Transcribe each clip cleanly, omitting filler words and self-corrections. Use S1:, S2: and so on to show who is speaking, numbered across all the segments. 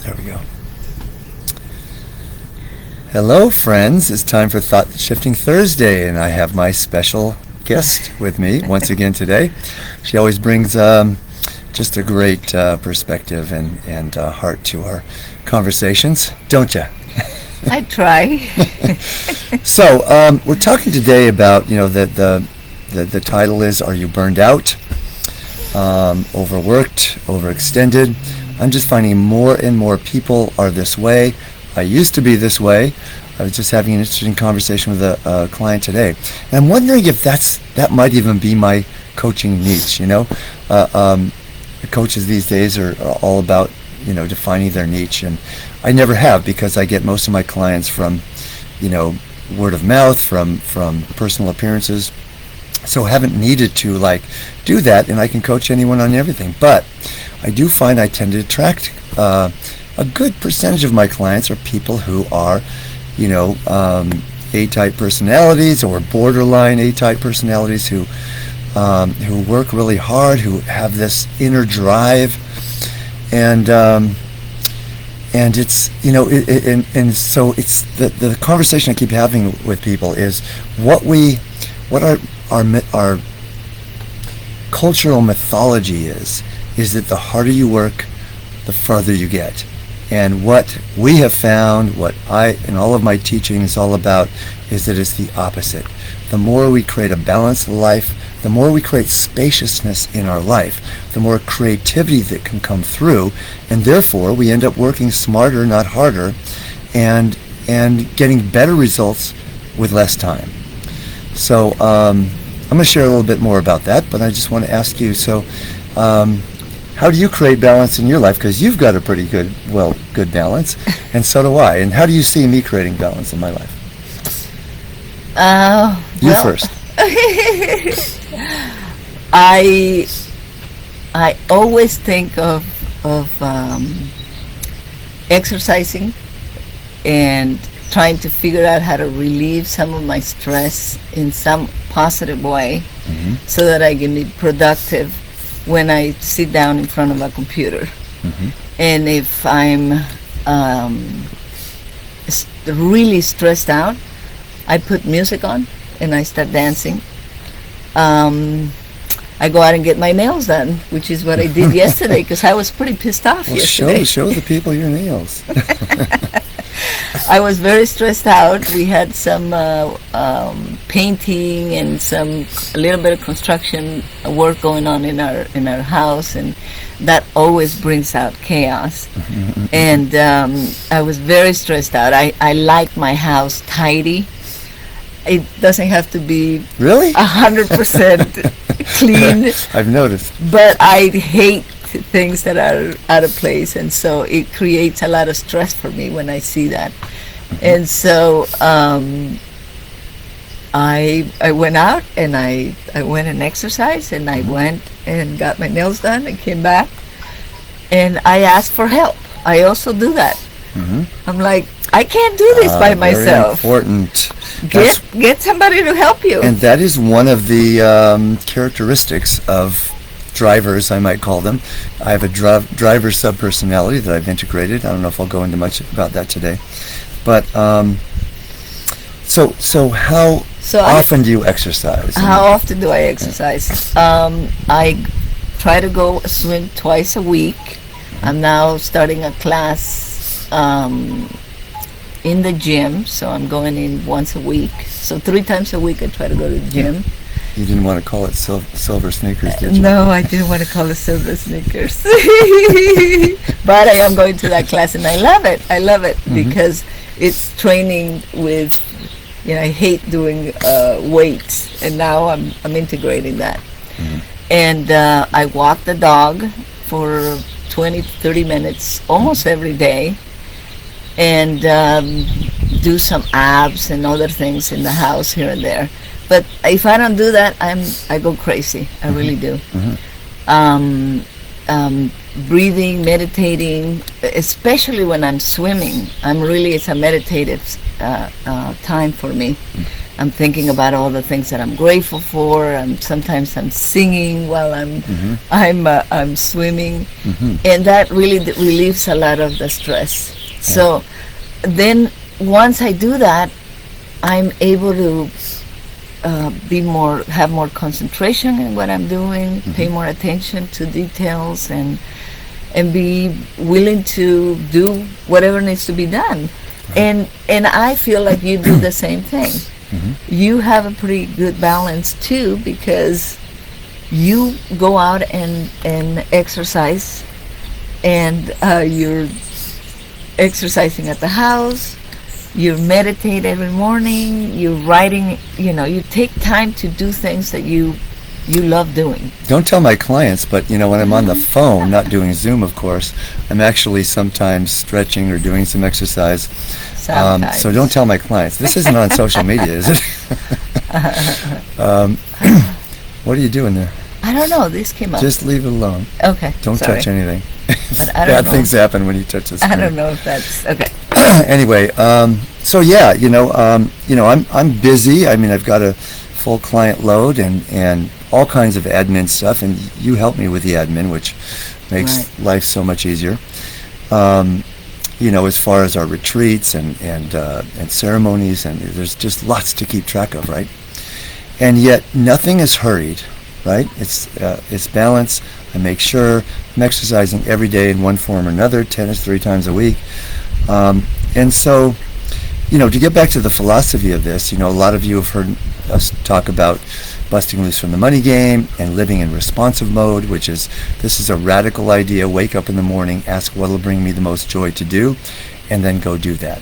S1: There we go. Hello, friends. It's time for Thought Shifting Thursday, and I have my special guest with me once again today. She always brings just a great perspective and heart to our conversations, don't you?
S2: I try.
S1: So we're talking today about, the title is, are you burned out, overworked, overextended? I'm just finding more and more people are this way. I used to be this way. I was just having an interesting conversation with a client today. And I'm wondering if that might even be my coaching niche, coaches these days are all about, defining their niche. And I never have, because I get most of my clients from, word of mouth, from personal appearances. So I haven't needed to do that, and I can coach anyone on everything. But I do find I tend to attract a good percentage of my clients are people who are, A-type personalities or borderline A-type personalities who work really hard, who have this inner drive, and it's and so it's the conversation I keep having with people is what our cultural mythology is that the harder you work, the farther you get. And what we have found, what I and all of my teaching is all about, is that it's the opposite. The more we create a balanced life, the more we create spaciousness in our life, the more creativity that can come through, and therefore we end up working smarter, not harder, and getting better results with less time. So I'm going to share a little bit more about that, but I just want to ask you, how do you create balance in your life? Because you've got a pretty good balance, and so do I. And how do you see me creating balance in my life? You first.
S2: I always think of exercising and trying to figure out how to relieve some of my stress in some positive way, so that I can be productive when I sit down in front of a computer. And if I'm really stressed out, I put music on and I start dancing. I go out and get my nails done, which is what I did yesterday, because I was pretty pissed off yesterday.
S1: Show the people your nails.
S2: I was very stressed out. We had some painting and a little bit of construction work going on in our house, and that always brings out chaos. And I was very stressed out. I like my house tidy. It doesn't have to be
S1: really
S2: 100% clean.
S1: I've noticed.
S2: But I hate things that are out of place, and so it creates a lot of stress for me when I see that. And so I went out and I went and exercised, and I went and got my nails done and came back, and I asked for help. I also do that. I'm like, I can't do this by myself.
S1: Very important.
S2: Get somebody to help you.
S1: And that is one of the characteristics of drivers, I might call them. I have a driver subpersonality that I've integrated. I don't know if I'll go into much about that today. But so how often do you exercise?
S2: How often do I exercise? I try to go swim twice a week. I'm now starting a class in the gym, so I'm going in once a week. So 3 times a week I try to go to the gym.
S1: You didn't want to call it silver sneakers, did you?
S2: No, I didn't want to call it silver sneakers. But I am going to that class, and I love it. I love it because it's training with, I hate doing weights, and now I'm integrating that. And I walk the dog for 20 to 30 minutes almost every day, and do some abs and other things in the house here and there. But if I don't do that, I go crazy. I really do. Breathing, meditating, especially when I'm swimming. It's a meditative time for me, I'm thinking about all the things that I'm grateful for. Sometimes I'm singing while I'm swimming, and that really relieves a lot of the stress. So then once I do that, I'm able to have more concentration in what I'm doing, pay more attention to details, and be willing to do whatever needs to be done. And I feel like you do the same thing. You have a pretty good balance too, because you go out and exercise, and you're exercising at the house, you meditate every morning, you're writing, you take time to do things that you love doing.
S1: Don't tell my clients, but when I'm on the phone, not doing Zoom, of course, I'm actually sometimes stretching or doing some exercise. So don't tell my clients. This isn't on social media, is it? What are you doing there?
S2: I don't know. This came up.
S1: Just leave it alone.
S2: Okay.
S1: Don't touch anything.
S2: Bad
S1: things happen when you touch the screen.
S2: I don't know if that's okay.
S1: Anyway, so yeah, I'm busy. I mean, I've got a full client load and all kinds of admin stuff, and you help me with the admin, which makes life so much easier. As far as our retreats and ceremonies, and there's just lots to keep track of, right? And yet nothing is hurried, right? It's balance. I make sure I'm exercising every day in one form or another, tennis 3 times a week. And so, to get back to the philosophy of this, a lot of you have heard us talk about busting loose from the money game and living in responsive mode, this is a radical idea. Wake up in the morning, ask what will bring me the most joy to do, and then go do that.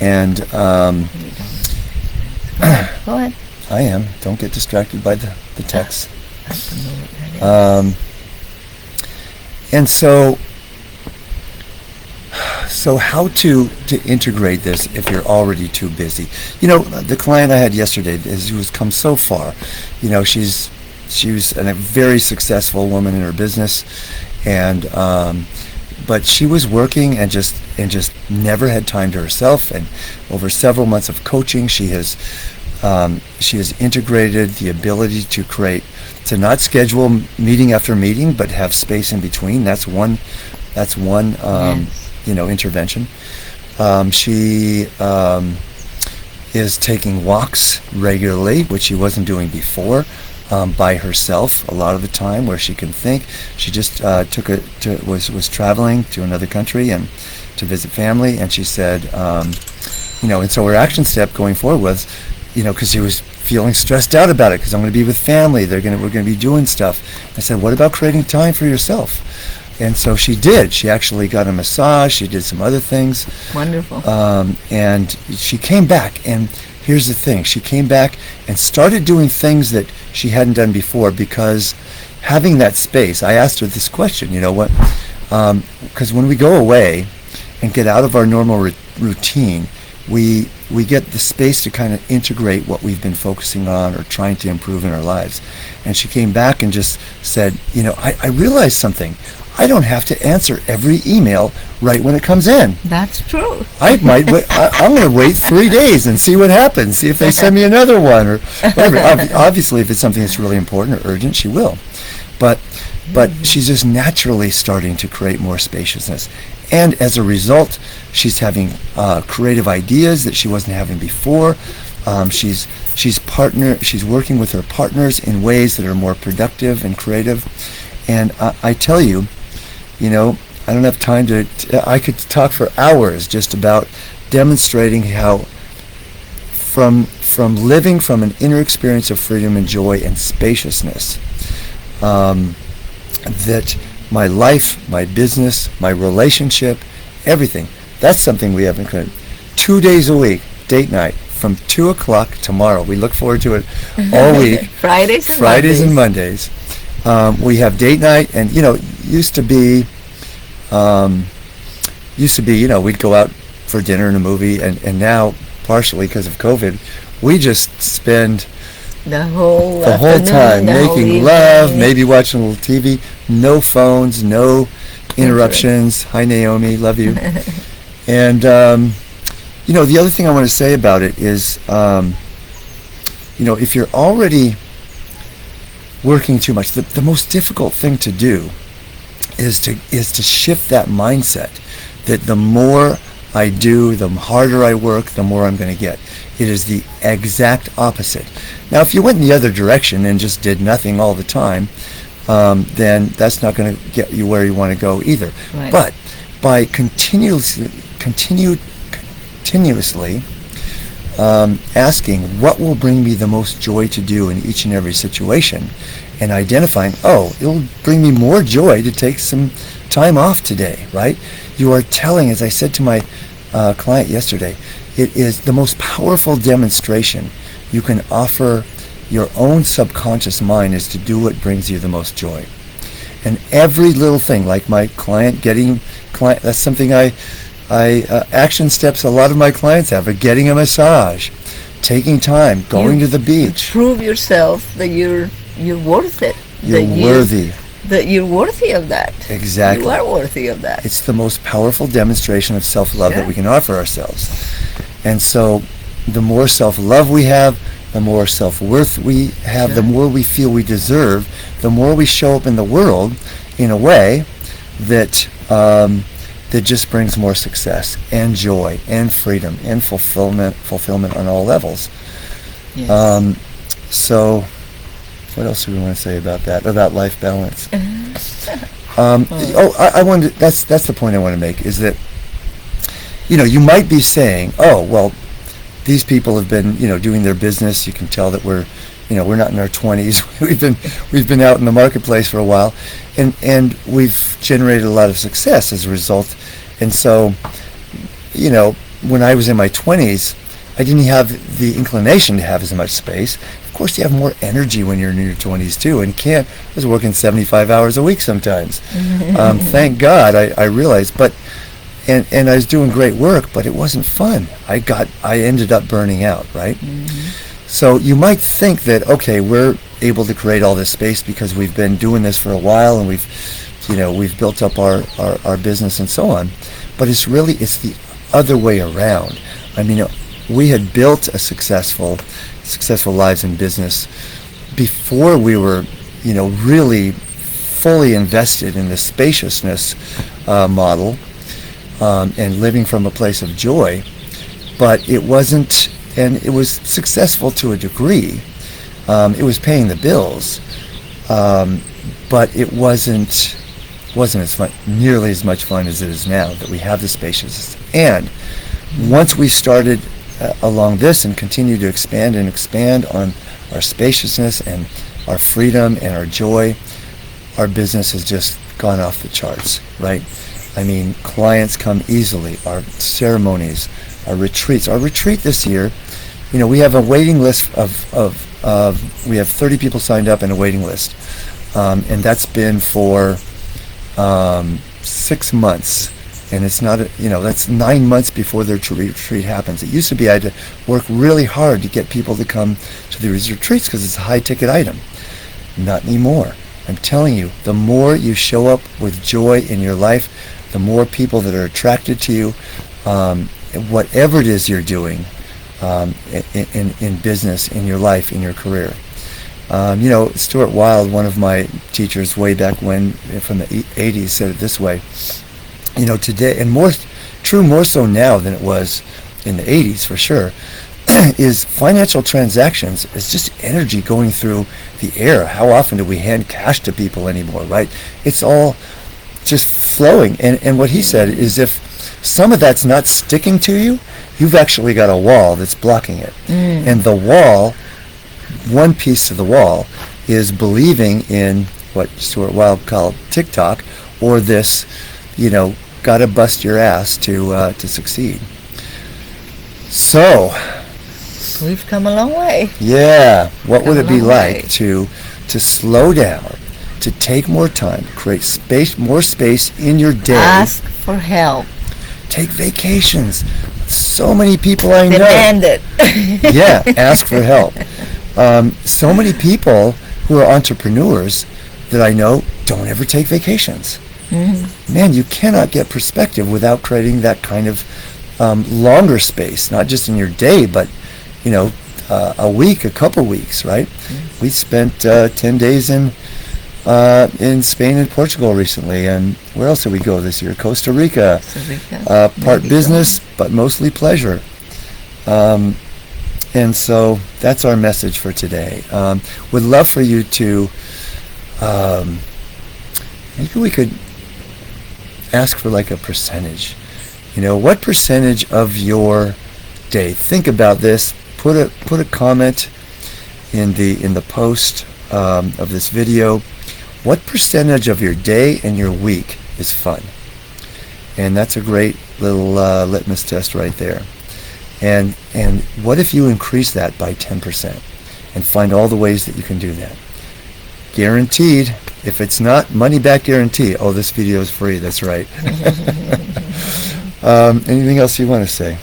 S1: And
S2: go ahead.
S1: I am. Don't get distracted by the text. And so how to integrate this if you're already too busy? The client I had yesterday who's come so far. She was a very successful woman in her business, and but she was working and just never had time to herself. And over several months of coaching, she has integrated the ability to not schedule meeting after meeting, but have space in between. That's one intervention. She is taking walks regularly, which she wasn't doing before, by herself a lot of the time, where she can think. She just was traveling to another country and to visit family, and she said, and so her action step going forward was, because she was feeling stressed out about it, because I'm going to be with family, we're going to be doing stuff. I said, what about creating time for yourself? And so she did. She actually got a massage. She did some other things.
S2: Wonderful.
S1: And she came back. And here's the thing. She came back and started doing things that she hadn't done before, because having that space, I asked her this question, because when we go away and get out of our normal routine, we get the space to kind of integrate what we've been focusing on or trying to improve in our lives. And she came back and just said, I realized something. I don't have to answer every email right when it comes in.
S2: That's true.
S1: I might wait. I'm going to wait 3 days and see what happens. See if they send me another one or whatever. Obviously, if it's something that's really important or urgent, she will. But she's just naturally starting to create more spaciousness. And as a result, she's having creative ideas that she wasn't having before. She's working with her partners in ways that are more productive and creative. And I tell you, I don't have time I could talk for hours just about demonstrating how from living from an inner experience of freedom and joy and spaciousness, that my life, my business, my relationship, everything, that's something we haven't done. 2 days a week, date night, from 2 o'clock tomorrow. We look forward to it all week.
S2: Fridays
S1: and Mondays. We have date night, and used to be, we'd go out for dinner and a movie, and now, partially because of COVID, we just spend
S2: the whole
S1: time making love, maybe watching a little TV, no phones, no interruptions. Hi, Naomi, love you. And the other thing I want to say about it is, if you're already working too much, the most difficult thing to do is to shift that mindset that the more I do, the harder I work, the more I'm going to get. It is the exact opposite. Now, if you went in the other direction and just did nothing all the time, then that's not going to get you where you want to go either.
S2: Right.
S1: But by continuously asking what will bring me the most joy to do in each and every situation, and identifying, it'll bring me more joy to take some time off today, right? You are telling, as I said to my client yesterday, it is the most powerful demonstration you can offer your own subconscious mind is to do what brings you the most joy. And every little thing, like my client that's something action steps a lot of my clients have, are getting a massage, taking time, going to the beach.
S2: Prove yourself that you're worth it.
S1: You're worthy.
S2: That you're worthy of that.
S1: Exactly.
S2: You are worthy of that.
S1: It's the most powerful demonstration of self-love that we can offer ourselves. And so the more self-love we have, the more self-worth we have, the more we feel we deserve, the more we show up in the world in a way that that just brings more success and joy and freedom and fulfillment on all levels.
S2: Yes.
S1: So what else do we want to say about that, about life balance? I wanted, that's the point I want to make, is that you might be saying, these people have been doing their business. You can tell that we're not in our 20s. we've been out in the marketplace for a while, and we've generated a lot of success as a result. And so when I was in my 20s, I didn't have the inclination to have as much space. Of course, you have more energy when you're in your 20s too, and I was working 75 hours a week sometimes. Thank God I realized, but and I was doing great work, but it wasn't fun. I ended up burning out, right? So you might think that, okay, we're able to create all this space because we've been doing this for a while, and we've built up our business and so on. But it's the other way around. I mean, we had built a successful lives in business before we were, really fully invested in the spaciousness model and living from a place of joy. But it wasn't, and it was successful to a degree. It was paying the bills, but it wasn't as fun, nearly as much fun as it is now that we have the spaciousness. And once we started along this and continue to expand on our spaciousness and our freedom and our joy, our business has just gone off the charts, right? I mean, clients come easily, our ceremonies, our retreats. Our retreat this year, we have a waiting list we have 30 people signed up and a waiting list. And that's been for 6 months. And it's not, that's 9 months before their retreat happens. It used to be I had to work really hard to get people to come to these retreats because it's a high-ticket item. Not anymore. I'm telling you, the more you show up with joy in your life, the more people that are attracted to you, whatever it is you're doing in business, in your life, in your career. Stuart Wilde, one of my teachers way back when, from the 80s, said it this way. Today, and more so now than it was in the 80s for sure, is financial transactions is just energy going through the air. How often do we hand cash to people anymore, right? It's all just flowing. And what he said is, if some of that's not sticking to you, you've actually got a wall that's blocking it. And the wall, one piece of the wall, is believing in what Stuart Wilde called TikTok, or this, gotta bust your ass to succeed. So
S2: we've come a long way.
S1: Yeah. What would it be like to slow down, to take more time, create more space in your day?
S2: Ask for help.
S1: Take vacations. So many people I know.
S2: Demand it.
S1: Yeah, ask for help. So many people who are entrepreneurs that I know don't ever take vacations. Man, you cannot get perspective without creating that kind of longer space, not just in your day, but a week, a couple weeks, right?
S2: Yes.
S1: We spent 10 days in Spain and Portugal recently, and where else did we go this year? Costa Rica.
S2: Costa Rica.
S1: Part
S2: Mexico.
S1: business, but mostly pleasure. And so that's our message for today. Would love for you to, maybe we could ask for like a percentage. You know, what percentage of your day? Think about this. Put a comment in the post of this video. What percentage of your day and your week is fun? And that's a great little litmus test right there. And what if you increase that by 10% and find all the ways that you can do that? Guaranteed. If it's not, money back guarantee. Oh, this video is free. That's right. Anything else you want to say?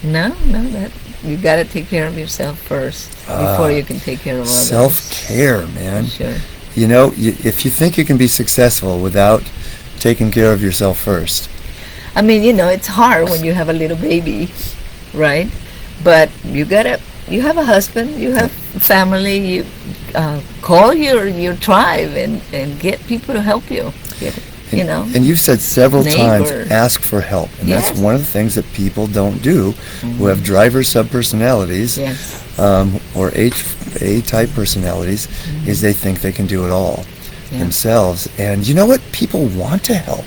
S2: No, that you got to take care of yourself first before you can take care of others.
S1: Self-care, man.
S2: Sure.
S1: You know, if you think you can be successful without taking care of yourself first.
S2: I mean, you know, it's hard when you have a little baby, right? But you have a husband, you have family, you call your tribe and get people to help you. You know.
S1: And you've said several times,
S2: Neighbor.
S1: ask for help. And
S2: Yes.
S1: that's one of the things that people don't do who have driver subpersonalities
S2: Yes.
S1: or A-type personalities is they think they can do it all
S2: Yeah.
S1: themselves. And you know what? People want to help.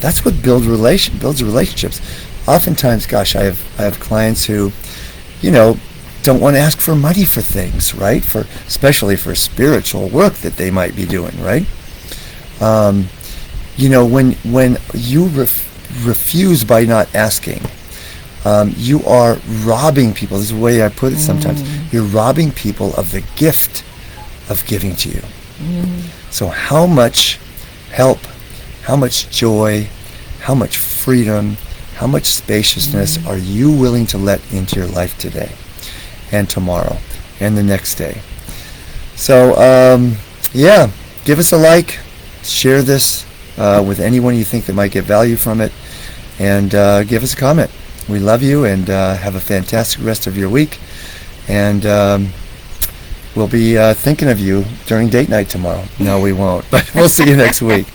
S1: That's what builds relationships. Oftentimes, gosh, I have clients who, you know, don't want to ask for money for things, right? Especially for spiritual work that they might be doing, right? You know, when you refuse by not asking, you are robbing people. This is the way I put it sometimes. You're robbing people of the gift of giving to you. So how much help, how much joy, how much freedom, how much spaciousness are you willing to let into your life today and tomorrow and the next day? So, yeah, give us a like, share this with anyone you think that might get value from it, and give us a comment. We love you, and have a fantastic rest of your week. And we'll be thinking of you during date night tomorrow. No, we won't, but we'll see you next week.